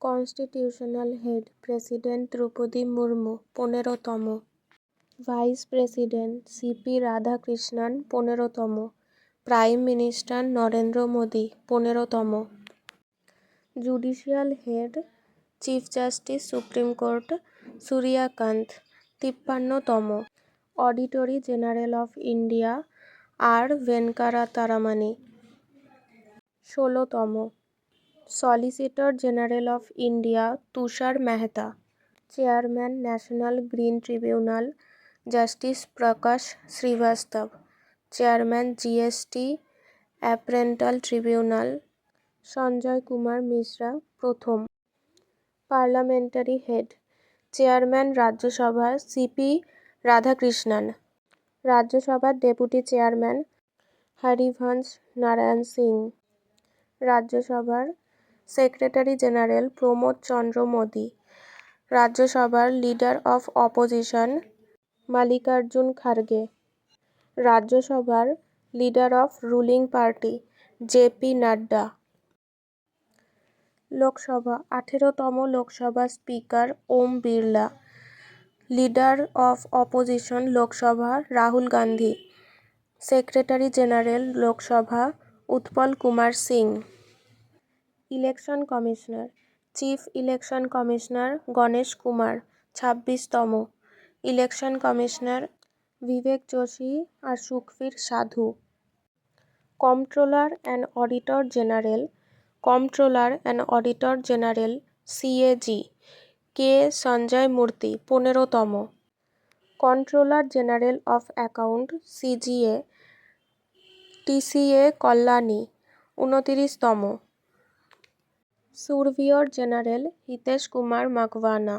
Constitutional head president Droupadi Murmu 15তম। Vice president CP Radhakrishnan 15তম। Prime minister Narendra Modi 15তম। Judicial head chief justice supreme court Surya Kant 53তম। Attorney general of India R Venkataramani 16তম। Solicitor general of India Tushar Mehta. Chairman national green tribunal justice Prakash Shrivastava. Chairman GST appellate tribunal Sanjay Kumar Mishra প্রথম। Parliamentary head chairman Rajya Sabha CP Radhakrishnan. রাজ্যসভার deputy chairman Harivansh Narayan Singh. রাজ্যসভার secretary general Pramod Chandra Modi. রাজ্যসভার leader of opposition Mallikarjun খাড়গে। রাজ্যসভার leader of ruling party JP Nadda. Lok Sabha 18তম Lok Sabha speaker Om Birla. Leader of opposition Lok Sabha Rahul Gandhi. Secretary general Lok Sabha Utpal Kumar Singh. Election commissioner chief election commissioner Ganesh Kumar 26তম। Election commissioner Vivek Joshi আর Sukhbir Sadhu. Comptroller and auditor general comptroller and auditor general CAG K Sanjay Murthy 15তম। Controller general of account CGA TCA Kalyani 29তম। Surveyor general Hitesh Kumar Makwana.